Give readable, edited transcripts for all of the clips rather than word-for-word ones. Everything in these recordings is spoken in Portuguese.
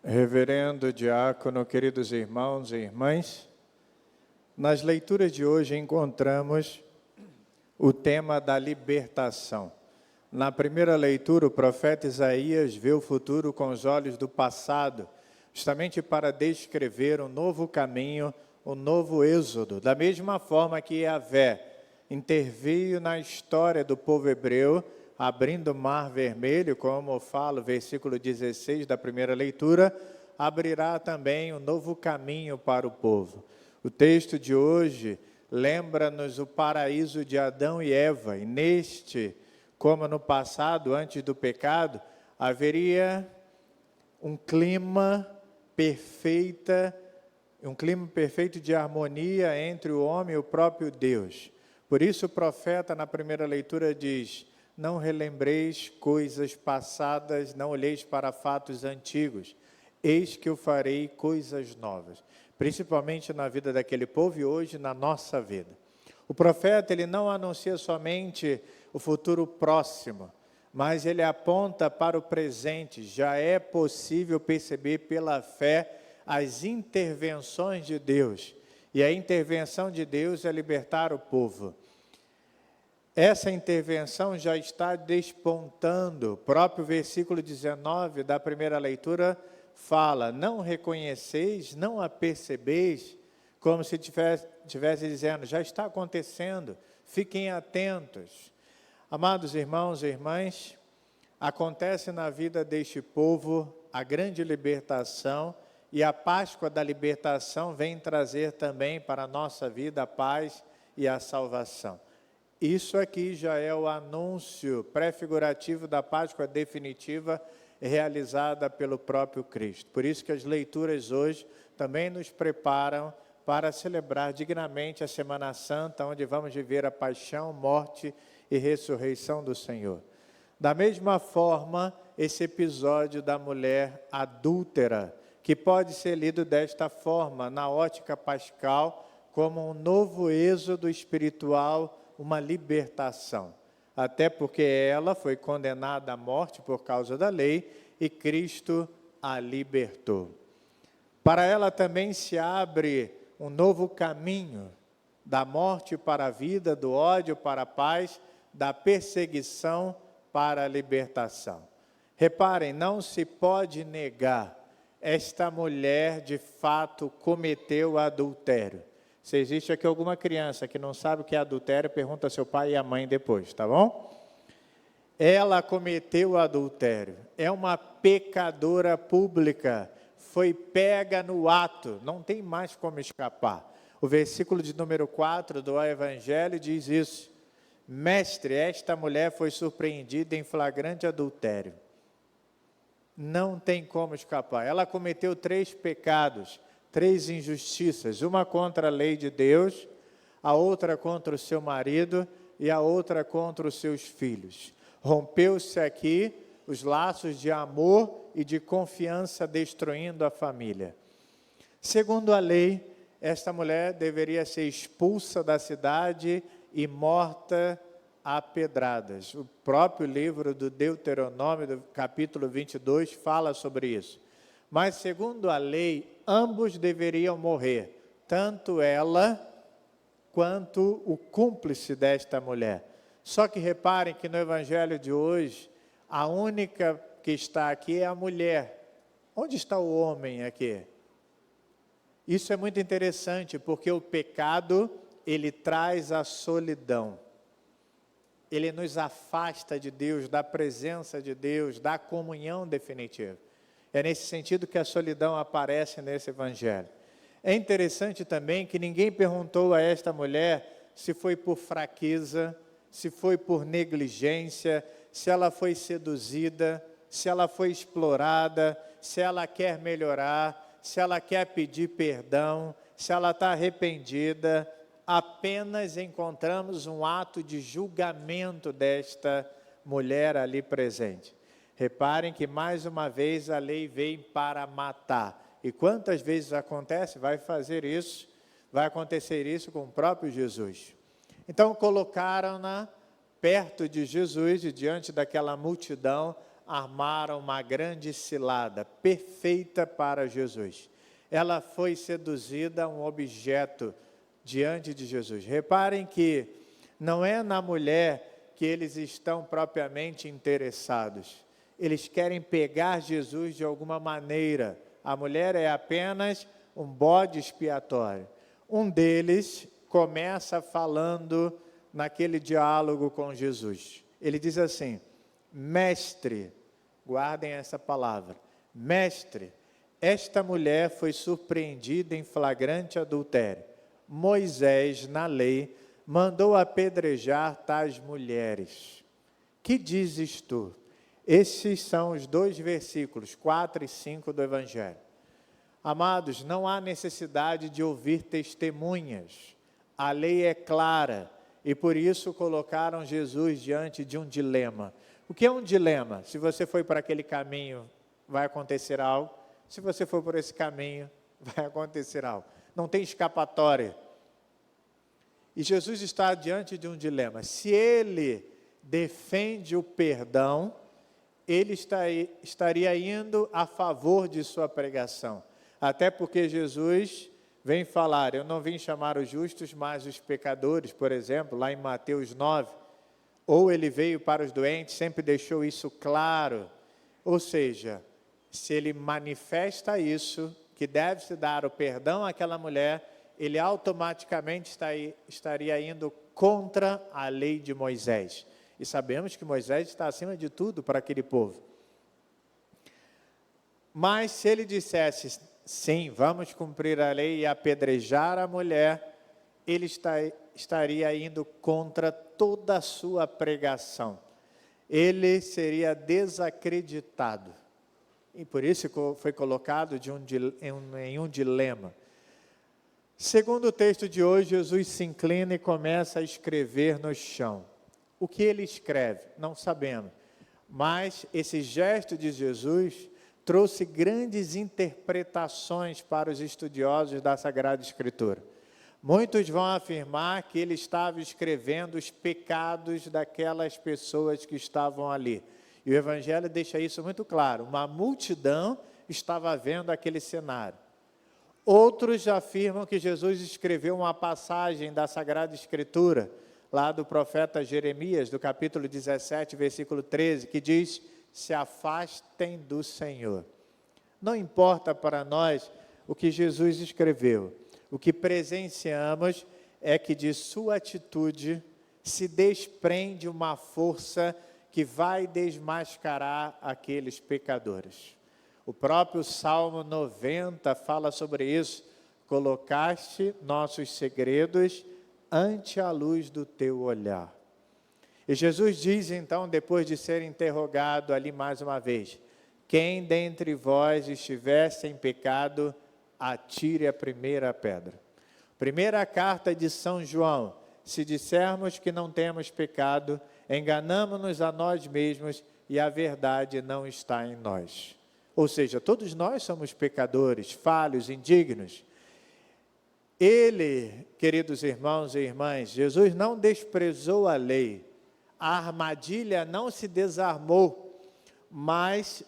Reverendo diácono, queridos irmãos e irmãs, nas leituras de hoje encontramos o tema da libertação. Na primeira leitura, o profeta Isaías vê o futuro com os olhos do passado, justamente para descrever um novo caminho, um novo êxodo. Da mesma forma que Yahvé interveio na história do povo hebreu, abrindo o mar vermelho, como fala o versículo 16 da primeira leitura, abrirá também um novo caminho para o povo. O texto de hoje lembra-nos o paraíso de Adão e Eva, e neste, como no passado, antes do pecado, haveria um clima perfeito de harmonia entre o homem e o próprio Deus. Por isso o profeta na primeira leitura diz: não relembreis coisas passadas, não olheis para fatos antigos, eis que eu farei coisas novas, principalmente na vida daquele povo e hoje na nossa vida. O profeta, ele não anuncia somente o futuro próximo, mas ele aponta para o presente. Já é possível perceber pela fé as intervenções de Deus, e a intervenção de Deus é libertar o povo. Essa intervenção já está despontando. O próprio versículo 19 da primeira leitura fala: não reconheceis, não a percebeis, como se estivesse dizendo, já está acontecendo, fiquem atentos. Amados irmãos e irmãs, acontece na vida deste povo a grande libertação, e a Páscoa da libertação vem trazer também para a nossa vida a paz e a salvação. Isso aqui já é o anúncio pré-figurativo da Páscoa definitiva realizada pelo próprio Cristo. Por isso que as leituras hoje também nos preparam para celebrar dignamente a Semana Santa, onde vamos viver a paixão, morte e ressurreição do Senhor. Da mesma forma, esse episódio da mulher adúltera, que pode ser lido desta forma, na ótica pascal, como um novo êxodo espiritual, uma libertação, até porque ela foi condenada à morte por causa da lei e Cristo a libertou. Para ela também se abre um novo caminho, da morte para a vida, do ódio para a paz, da perseguição para a libertação. Reparem, não se pode negar, esta mulher de fato cometeu adultério. Se existe aqui alguma criança que não sabe o que é adultério, pergunta ao seu pai e à mãe depois, tá bom? Ela cometeu adultério, é uma pecadora pública, foi pega no ato, não tem mais como escapar. O versículo de número 4 do Evangelho diz isso: mestre, esta mulher foi surpreendida em flagrante adultério. Não tem como escapar, ela cometeu 3 pecados, 3 injustiças, uma contra a lei de Deus, a outra contra o seu marido e a outra contra os seus filhos. Rompeu-se aqui os laços de amor e de confiança, destruindo a família. Segundo a lei, esta mulher deveria ser expulsa da cidade e morta a pedradas. O próprio livro do Deuteronômio, do capítulo 22, fala sobre isso. Mas, segundo a lei, ambos deveriam morrer, tanto ela quanto o cúmplice desta mulher. Só que reparem que no Evangelho de hoje, a única que está aqui é a mulher. Onde está o homem aqui? Isso é muito interessante, porque o pecado, ele traz a solidão. Ele nos afasta de Deus, da presença de Deus, da comunhão definitiva. É nesse sentido que a solidão aparece nesse Evangelho. É interessante também que ninguém perguntou a esta mulher se foi por fraqueza, se foi por negligência, se ela foi seduzida, se ela foi explorada, se ela quer melhorar, se ela quer pedir perdão, se ela está arrependida. Apenas encontramos um ato de julgamento desta mulher ali presente. Reparem que, mais uma vez, a lei veio para matar. E quantas vezes acontece? Vai acontecer isso com o próprio Jesus. Então, colocaram-na perto de Jesus e diante daquela multidão, armaram uma grande cilada, perfeita para Jesus. Ela foi seduzida a um objeto diante de Jesus. Reparem que não é na mulher que eles estão propriamente interessados. Eles querem pegar Jesus de alguma maneira. A mulher é apenas um bode expiatório. Um deles começa falando naquele diálogo com Jesus. Ele diz assim: mestre, guardem essa palavra, mestre, esta mulher foi surpreendida em flagrante adultério. Moisés, na lei, mandou apedrejar tais mulheres. Que dizes tu? Esses são os 2 versículos, 4 e 5 do Evangelho. Amados, não há necessidade de ouvir testemunhas. A lei é clara e por isso colocaram Jesus diante de um dilema. O que é um dilema? Se você foi para aquele caminho, vai acontecer algo. Se você for por esse caminho, vai acontecer algo. Não tem escapatória. E Jesus está diante de um dilema. Se ele defende o perdão, ele estaria indo a favor de sua pregação. Até porque Jesus vem falar: eu não vim chamar os justos, mas os pecadores, por exemplo, lá em Mateus 9. Ou ele veio para os doentes, sempre deixou isso claro. Ou seja, se ele manifesta isso, que deve-se dar o perdão àquela mulher, ele automaticamente estaria indo contra a lei de Moisés. E sabemos que Moisés está acima de tudo para aquele povo. Mas se ele dissesse, sim, vamos cumprir a lei e apedrejar a mulher, ele estaria indo contra toda a sua pregação. Ele seria desacreditado. E por isso foi colocado em um dilema. Segundo o texto de hoje, Jesus se inclina e começa a escrever no chão. O que ele escreve? Não sabemos. Mas esse gesto de Jesus trouxe grandes interpretações para os estudiosos da Sagrada Escritura. Muitos vão afirmar que ele estava escrevendo os pecados daquelas pessoas que estavam ali. E o Evangelho deixa isso muito claro. Uma multidão estava vendo aquele cenário. Outros afirmam que Jesus escreveu uma passagem da Sagrada Escritura, lá do profeta Jeremias, do capítulo 17, versículo 13, que diz: se afastem do Senhor. Não importa para nós o que Jesus escreveu. O que presenciamos é que de sua atitude se desprende uma força que vai desmascarar aqueles pecadores. O próprio Salmo 90 fala sobre isso. Colocaste nossos segredos ante a luz do teu olhar. E Jesus diz então, depois de ser interrogado ali mais uma vez: quem dentre vós estiver sem pecado, atire a primeira pedra. Primeira carta de São João: se dissermos que não temos pecado, enganamo-nos a nós mesmos e a verdade não está em nós. Ou seja, todos nós somos pecadores, falhos, indignos. Ele, queridos irmãos e irmãs, Jesus não desprezou a lei, a armadilha não se desarmou, mas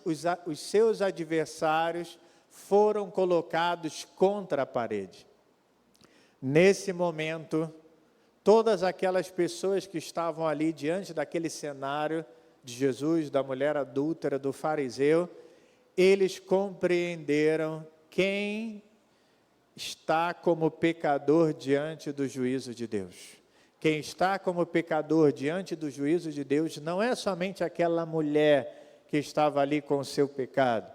os seus adversários foram colocados contra a parede. Nesse momento, todas aquelas pessoas que estavam ali diante daquele cenário de Jesus, da mulher adúltera, do fariseu, eles compreenderam quem está como pecador diante do juízo de Deus. Quem está como pecador diante do juízo de Deus não é somente aquela mulher que estava ali com o seu pecado.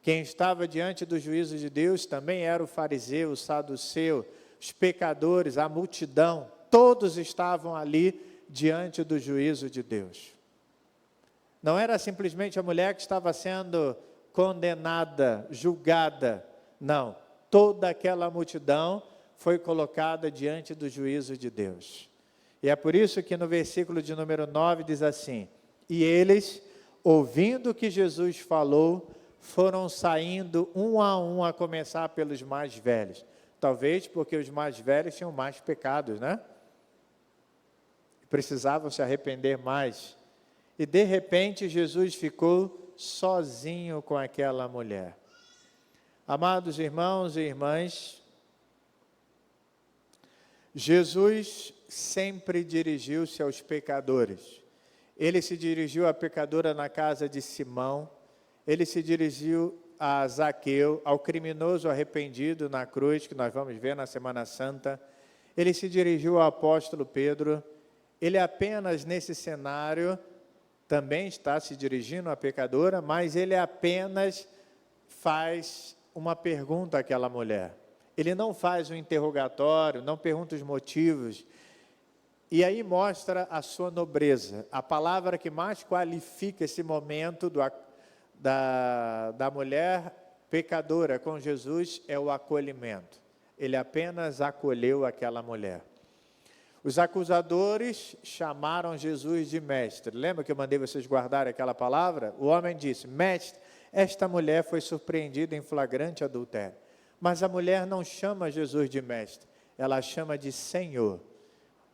Quem estava diante do juízo de Deus também era o fariseu, o saduceu, os pecadores, a multidão. Todos estavam ali diante do juízo de Deus. Não era simplesmente a mulher que estava sendo condenada, julgada. Não, toda aquela multidão foi colocada diante do juízo de Deus. E é por isso que no versículo de número 9 diz assim: e eles, ouvindo o que Jesus falou, foram saindo um a começar pelos mais velhos. Talvez porque os mais velhos tinham mais pecados, né? Precisavam se arrepender mais. E de repente Jesus ficou sozinho com aquela mulher. Amados irmãos e irmãs, Jesus sempre dirigiu-se aos pecadores. Ele se dirigiu à pecadora na casa de Simão, ele se dirigiu a Zaqueu, ao criminoso arrependido na cruz, que nós vamos ver na Semana Santa, ele se dirigiu ao apóstolo Pedro. Ele apenas nesse cenário também está se dirigindo à pecadora, mas ele apenas faz uma pergunta àquela mulher. Ele não faz um interrogatório, não pergunta os motivos. E aí mostra a sua nobreza. A palavra que mais qualifica esse momento da mulher pecadora com Jesus é o acolhimento. Ele apenas acolheu aquela mulher. Os acusadores chamaram Jesus de mestre. Lembra que eu mandei vocês guardarem aquela palavra? O homem disse: mestre, esta mulher foi surpreendida em flagrante adultério. Mas a mulher não chama Jesus de mestre, ela chama de Senhor.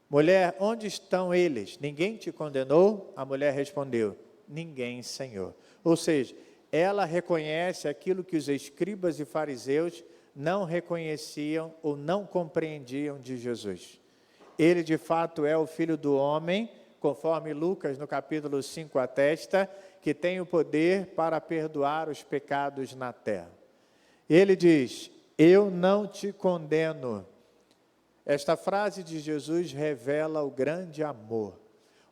Mulher, onde estão eles? Ninguém te condenou? A mulher respondeu: ninguém, Senhor. Ou seja, ela reconhece aquilo que os escribas e fariseus não reconheciam ou não compreendiam de Jesus. Ele de fato é o Filho do homem, conforme Lucas no capítulo 5 atesta, que tem o poder para perdoar os pecados na terra. Ele diz: eu não te condeno. Esta frase de Jesus revela o grande amor.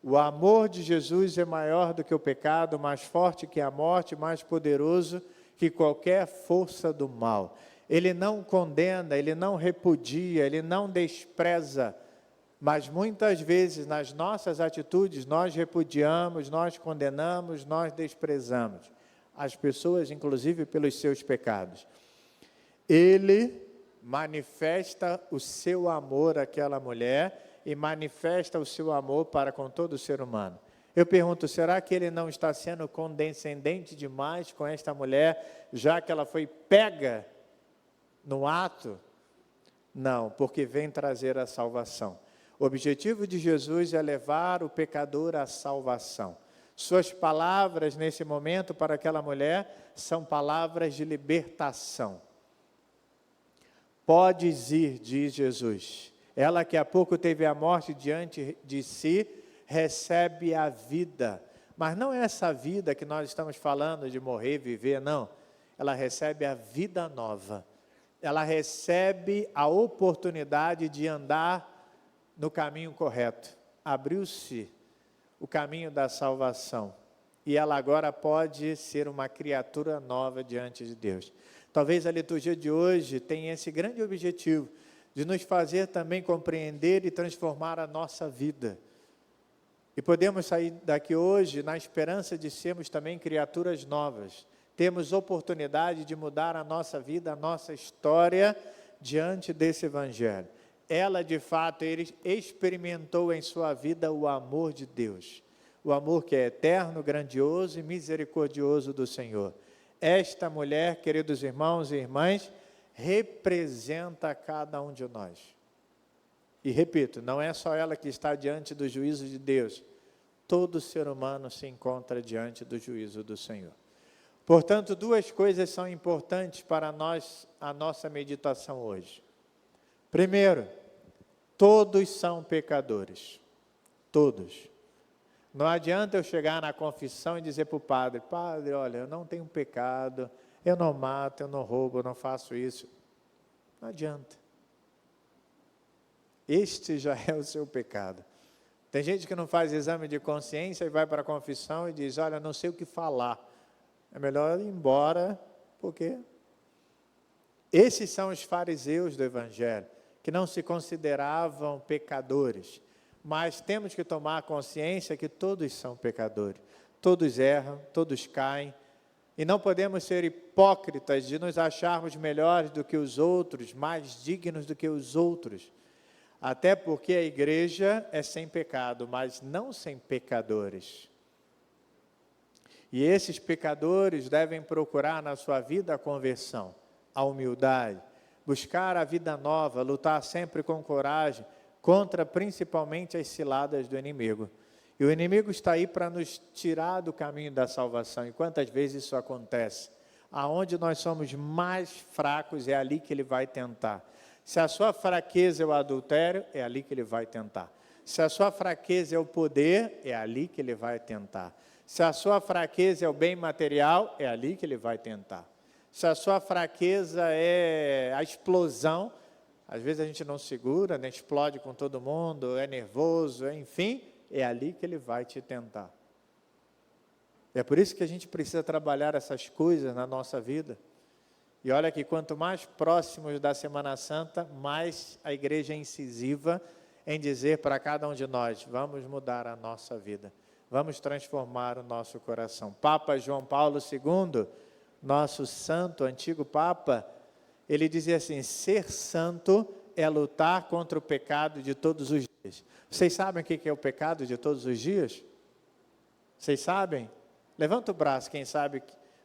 O amor de Jesus é maior do que o pecado, mais forte que a morte, mais poderoso que qualquer força do mal. Ele não condena, ele não repudia, ele não despreza, mas muitas vezes nas nossas atitudes nós repudiamos, nós condenamos, nós desprezamos as pessoas, inclusive pelos seus pecados. Ele manifesta o seu amor àquela mulher e manifesta o seu amor para com todo o ser humano. Eu pergunto, será que ele não está sendo condescendente demais com esta mulher, já que ela foi pega no ato? Não, porque vem trazer a salvação. O objetivo de Jesus é levar o pecador à salvação. Suas palavras nesse momento para aquela mulher são palavras de libertação. Podes ir, diz Jesus. Ela que há pouco teve a morte diante de si, recebe a vida. Mas não é essa vida que nós estamos falando de morrer, viver, não. Ela recebe a vida nova. Ela recebe a oportunidade de andar no caminho correto. Abriu-se o caminho da salvação. E ela agora pode ser uma criatura nova diante de Deus. Talvez a liturgia de hoje tenha esse grande objetivo, de nos fazer também compreender e transformar a nossa vida. E podemos sair daqui hoje na esperança de sermos também criaturas novas. Temos oportunidade de mudar a nossa vida, a nossa história diante desse Evangelho. Ela, de fato, ele experimentou em sua vida o amor de Deus. O amor que é eterno, grandioso e misericordioso do Senhor. Esta mulher, queridos irmãos e irmãs, representa cada um de nós. E repito, não é só ela que está diante do juízo de Deus. Todo ser humano se encontra diante do juízo do Senhor. Portanto, duas coisas são importantes para nós, a nossa meditação hoje. Primeiro, todos são pecadores. Todos. Não adianta eu chegar na confissão e dizer para o padre: padre, olha, eu não tenho pecado, eu não mato, eu não roubo, eu não faço isso. Não adianta. Este já é o seu pecado. Tem gente que não faz exame de consciência e vai para a confissão e diz: olha, não sei o que falar. É melhor ir embora, porque esses são os fariseus do Evangelho, que não se consideravam pecadores. Mas temos que tomar consciência que todos são pecadores. Todos erram, todos caem. E não podemos ser hipócritas de nos acharmos melhores do que os outros, mais dignos do que os outros. Até porque a igreja é sem pecado, mas não sem pecadores. E esses pecadores devem procurar na sua vida a conversão, a humildade, buscar a vida nova, lutar sempre com coragem, contra principalmente as ciladas do inimigo. E o inimigo está aí para nos tirar do caminho da salvação. E quantas vezes isso acontece? Aonde nós somos mais fracos, é ali que ele vai tentar. Se a sua fraqueza é o adultério, é ali que ele vai tentar. Se a sua fraqueza é o poder, é ali que ele vai tentar. Se a sua fraqueza é o bem material, é ali que ele vai tentar. Se a sua fraqueza é a explosão, às vezes a gente não segura, né? Explode com todo mundo, é nervoso, enfim, é ali que ele vai te tentar. É por isso que a gente precisa trabalhar essas coisas na nossa vida. E olha que quanto mais próximos da Semana Santa, mais a igreja é incisiva em dizer para cada um de nós, vamos mudar a nossa vida, vamos transformar o nosso coração. Papa João Paulo II, nosso santo, antigo Papa, ele dizia assim, ser santo é lutar contra o pecado de todos os dias. Vocês sabem o que é o pecado de todos os dias? Vocês sabem? Levanta o braço, quem sabe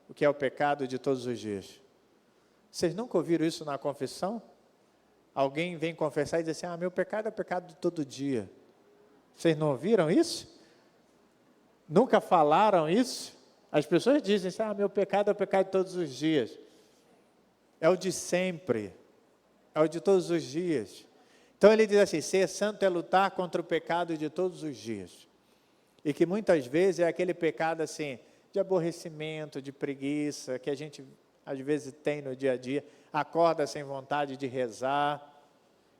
o que é o pecado de todos os dias. Vocês nunca ouviram isso na confissão? Alguém vem confessar e diz assim, meu pecado é o pecado de todo dia. Vocês não ouviram isso? Nunca falaram isso? As pessoas dizem assim, meu pecado é o pecado de todos os dias. É o de sempre, é o de todos os dias. Então ele diz assim, ser santo é lutar contra o pecado de todos os dias. E que muitas vezes é aquele pecado assim, de aborrecimento, de preguiça, que a gente às vezes tem no dia a dia, acorda sem vontade de rezar,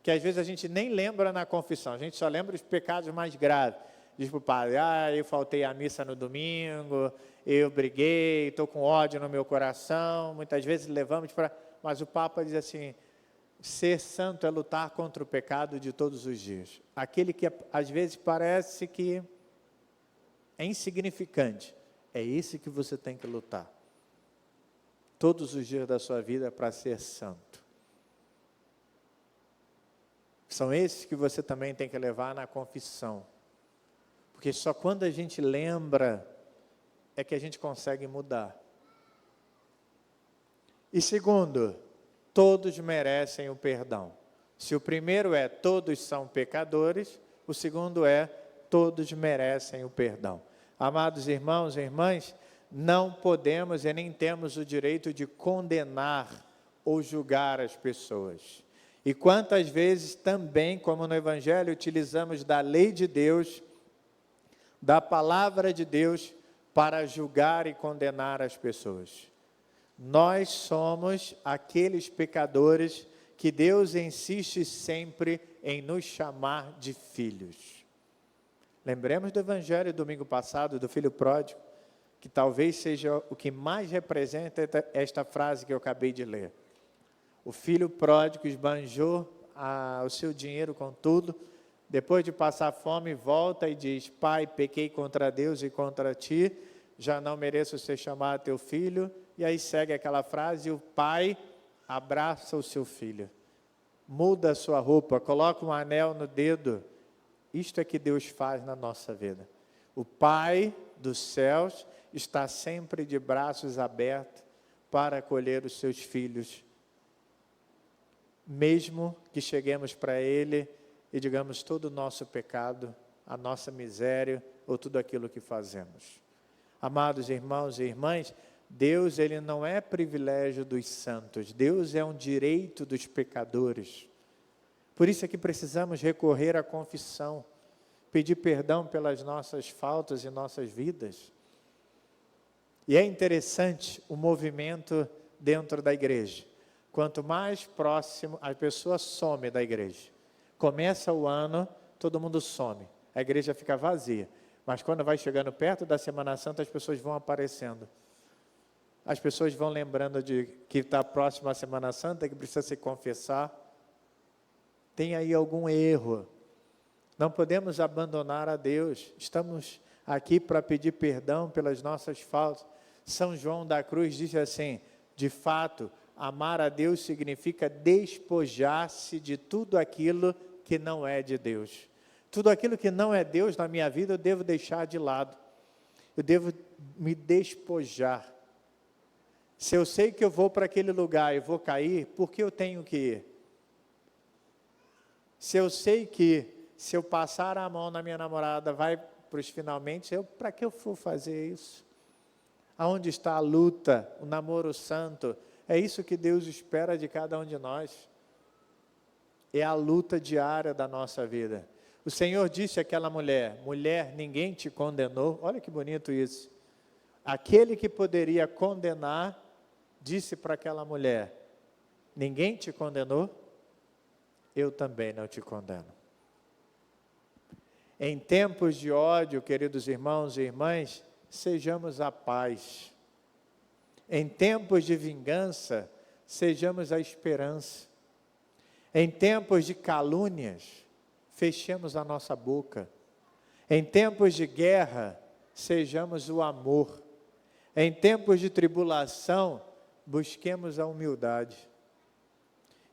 que às vezes a gente nem lembra na confissão, a gente só lembra os pecados mais graves. Diz para o padre, eu faltei à missa no domingo, eu briguei, estou com ódio no meu coração, muitas vezes levamos para... Mas o Papa diz assim, ser santo é lutar contra o pecado de todos os dias. Aquele que às vezes parece que é insignificante, é esse que você tem que lutar. Todos os dias da sua vida para ser santo. São esses que você também tem que levar na confissão. Porque só quando a gente lembra é que a gente consegue mudar. E segundo, todos merecem o perdão. Se o primeiro é todos são pecadores, o segundo é todos merecem o perdão. Amados irmãos e irmãs, não podemos e nem temos o direito de condenar ou julgar as pessoas. E quantas vezes também, como no Evangelho, utilizamos da lei de Deus, da palavra de Deus, para julgar e condenar as pessoas. Nós somos aqueles pecadores que Deus insiste sempre em nos chamar de filhos. Lembremos do Evangelho domingo passado, do filho pródigo, que talvez seja o que mais representa esta frase que eu acabei de ler. O filho pródigo esbanjou o seu dinheiro com tudo, depois de passar fome, volta e diz, pai, pequei contra Deus e contra ti, já não mereço ser chamado teu filho, e aí segue aquela frase, e o pai abraça o seu filho, muda a sua roupa, coloca um anel no dedo. Isto é que Deus faz na nossa vida. O Pai dos céus está sempre de braços abertos para acolher os seus filhos, mesmo que cheguemos para Ele e digamos todo o nosso pecado, a nossa miséria ou tudo aquilo que fazemos. Amados irmãos e irmãs, Deus ele não é privilégio dos santos, Deus é um direito dos pecadores. Por isso é que precisamos recorrer à confissão, pedir perdão pelas nossas faltas e nossas vidas. E é interessante o movimento dentro da igreja. Quanto mais próximo, a pessoa some da igreja. Começa o ano, todo mundo some. A igreja fica vazia. Mas quando vai chegando perto da Semana Santa, as pessoas vão aparecendo. As pessoas vão lembrando de que está próximo à Semana Santa, que precisa se confessar. Tem aí algum erro. Não podemos abandonar a Deus. Estamos aqui para pedir perdão pelas nossas faltas. São João da Cruz diz assim, de fato, amar a Deus significa despojar-se de tudo aquilo que não é de Deus. Tudo aquilo que não é Deus na minha vida, eu devo deixar de lado. Eu devo me despojar. Se eu sei que eu vou para aquele lugar e vou cair, por que eu tenho que ir? Se eu sei que, se eu passar a mão na minha namorada, vai para os finalmente, para que eu vou fazer isso? Aonde está a luta, o namoro santo? É isso que Deus espera de cada um de nós. É a luta diária da nossa vida. O Senhor disse àquela mulher: mulher, ninguém te condenou. Olha que bonito isso. Aquele que poderia condenar, disse para aquela mulher: ninguém te condenou? Eu também não te condeno. Em tempos de ódio, queridos irmãos e irmãs, sejamos a paz. Em tempos de vingança, sejamos a esperança. Em tempos de calúnias, fechemos a nossa boca. Em tempos de guerra, sejamos o amor. Em tempos de tribulação, busquemos a humildade.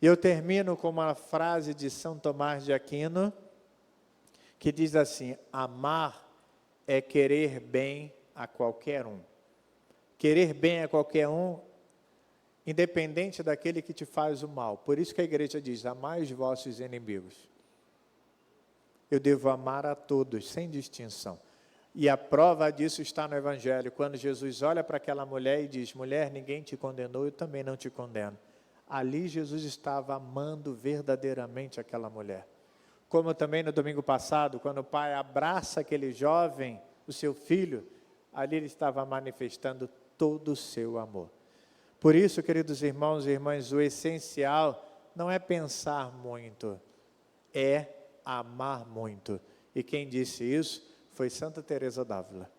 E eu termino com uma frase de São Tomás de Aquino, que diz assim: amar é querer bem a qualquer um. Querer bem a qualquer um, independente daquele que te faz o mal. Por isso que a igreja diz: amai os vossos inimigos. Eu devo amar a todos, sem distinção. E a prova disso está no Evangelho, quando Jesus olha para aquela mulher e diz: mulher, ninguém te condenou, eu também não te condeno. Ali Jesus estava amando verdadeiramente aquela mulher. Como também no domingo passado, quando o pai abraça aquele jovem, o seu filho, ali ele estava manifestando todo o seu amor. Por isso, queridos irmãos e irmãs, o essencial não é pensar muito, é amar muito. E quem disse isso foi Santa Teresa d'Ávila.